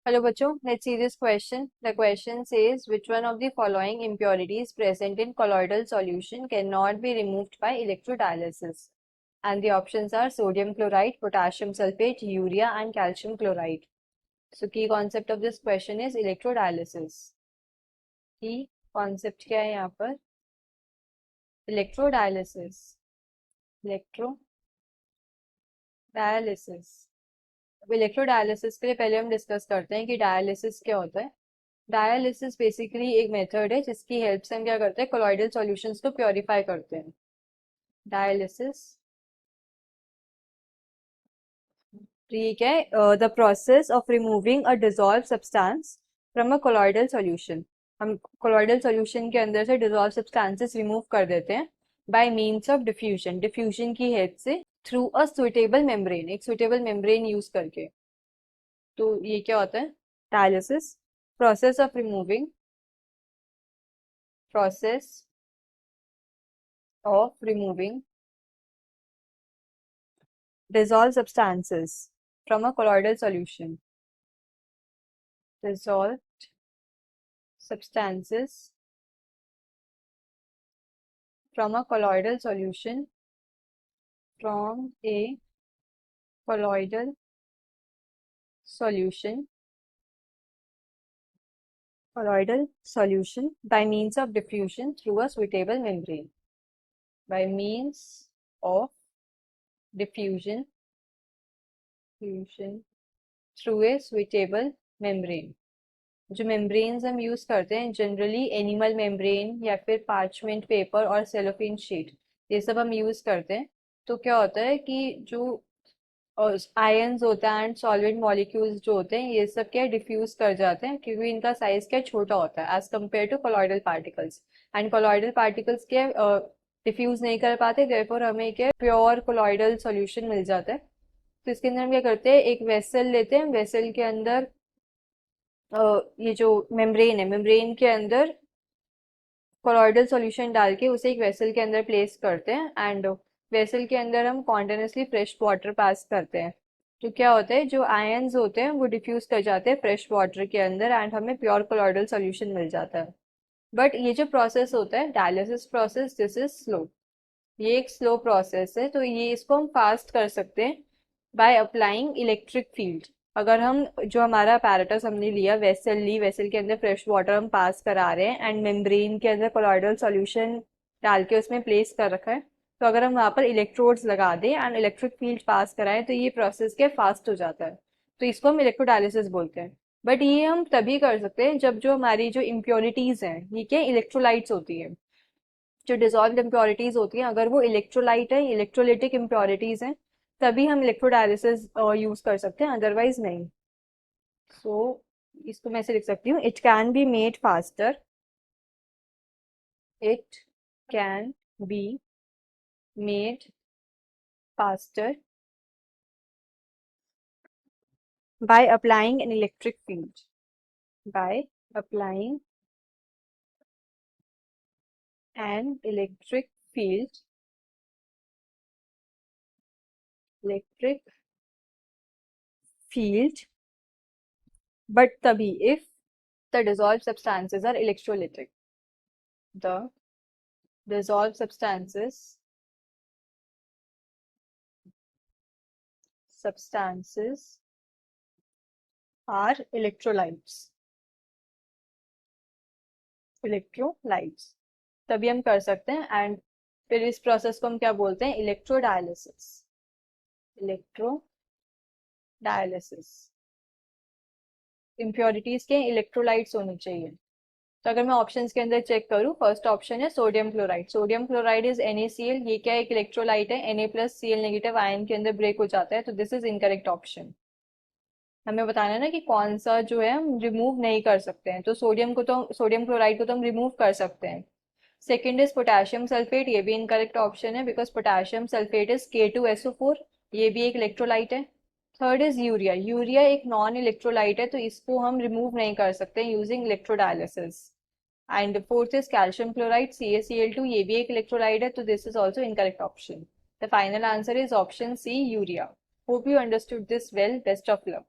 Hello बच्चों, let's see this question. The question says which one of the following impurities present in colloidal solution cannot be removed by electrodialysis? And the options are sodium chloride, potassium sulfate, urea and calcium chloride. So key concept of this question is electrodialysis. Key concept क्या है यहाँ पर? Electrodialysis. Electrodialysis. अब electrodialysis के लिए पहले हम discuss करते हैं कि डायलिसिस क्या होता है. डायलिसिस बेसिकली एक मेथड है जिसकी हेल्प से हम क्या करते हैं, कोलॉइडल सॉल्यूशंस को प्योरीफाई करते हैं. डायलिसिस ठीक है, the process of removing a dissolve substance from a colloidal solution. हम कोलॉइडल सॉल्यूशन के अंदर से डिजॉल्व सब्सटेंसेस रिमूव कर देते हैं bye means of diffusion. Diffusion की हेल्प से थ्रू अ सुटेबल मेम्ब्रेन, एक सुटेबल मेम्ब्रेन यूज करके. तो ये क्या होता है? Dialysis, process of removing dissolved substances from a colloidal solution. Dissolved substances from a colloidal solution, from a colloidal solution by means of diffusion through a suitable membrane. By means of diffusion through a suitable membrane. जो membranes हम use करते हैं generally animal membrane या फिर parchment paper और cellophane sheet, ये सब हम यूज करते हैं. तो क्या होता है कि जो आयंस होता है एंड सॉल्वेंट मॉलिक्यूल्स जो होते हैं ये सब क्या डिफ्यूज कर जाते हैं क्योंकि इनका साइज क्या छोटा होता है as compared to colloidal particles. And colloidal particles क्या डिफ्यूज नहीं कर पाते, देयरफॉर हमें क्या प्योर कोलॉइडल सॉल्यूशन मिल जाता है. तो इसके अंदर हम क्या करते हैं, एक वेसल लेते हैं, वेसल के अंदर ये जो मेम्ब्रेन है, मेम्ब्रेन के अंदर कोलॉइडल सॉल्यूशन डाल के उसे एक वेसल के अंदर प्लेस करते हैं एंड वेसल के अंदर हम कॉन्टिन्यूसली फ्रेश वाटर पास करते हैं. तो क्या होता है, जो आयंस होते हैं वो डिफ्यूज कर जाते हैं फ्रेश वाटर के अंदर एंड हमें प्योर कोलॉइडल सॉल्यूशन मिल जाता है. बट ये जो प्रोसेस होता है dialysis process, this is slow. ये एक स्लो प्रोसेस है, तो ये इसको हम फास्ट कर सकते हैं बाय अप्लाइंग इलेक्ट्रिक फील्ड. अगर हम जो हमारा अपैरेटस हमने लिया, वेसल ली, वेसल के अंदर फ्रेश वाटर हम पास करा रहे हैं एंड मेम्ब्रेन के अंदर कोलॉइडल सॉल्यूशन डाल के उसमें प्लेस कर रखा है, तो अगर हम वहाँ पर इलेक्ट्रोड्स लगा दें एंड इलेक्ट्रिक फील्ड पास कराएं तो ये प्रोसेस क्या फास्ट हो जाता है. तो इसको हम इलेक्ट्रोडायलिसिस बोलते हैं. बट ये हम तभी कर सकते हैं जब जो हमारी जो इम्प्योरिटीज हैं, ये क्या इलेक्ट्रोलाइट्स होती है, जो डिजॉल्व इम्प्योरिटीज होती हैं, अगर वो इलेक्ट्रोलाइट है, इलेक्ट्रोलिटिक इम्प्योरिटीज हैं, तभी हम इलेक्ट्रोडायलिसिस यूज कर सकते हैं, अदरवाइज नहीं. सो इसको मैं ऐसे लिख सकती हूँ, it can be made faster, it can be made faster by applying an electric field, by applying an electric field, electric field, but तभी if the dissolved substances are electrolytic, the dissolved substances are electrolytes, तभी हम कर सकते हैं. And फिर इस process को हम क्या बोलते हैं, इलेक्ट्रोडायलिसिस. इम्प्योरिटीज के इलेक्ट्रोलाइट्स होनी चाहिए. तो अगर मैं ऑप्शंस के अंदर चेक करूँ, फर्स्ट ऑप्शन है sodium chloride. Sodium chloride is NaCl. ये क्या एक इलेक्ट्रोलाइट है, Na+Cl नेगेटिव आयन के अंदर ब्रेक हो जाता है, तो दिस इज इनकरेक्ट ऑप्शन. हमें बताना है ना कि कौन सा जो है हम रिमूव नहीं कर सकते हैं. तो सोडियम क्लोराइड को तो हम रिमूव कर सकते हैं. Second is potassium sulphate. ये भी इनकरेक्ट ऑप्शन है because potassium sulphate is K2SO4. ये भी एक इलेक्ट्रोलाइट है. Third is urea. यूरिया एक नॉन इलेक्ट्रोलाइट है, तो इसको हम रिमूव नहीं कर सकते using electrodialysis. And fourth is calcium chloride, CaCl2. ये भी एक इलेक्ट्रोलाइट है, तो this is also incorrect option. The final answer is option C, urea. Hope you understood this well. Best of luck.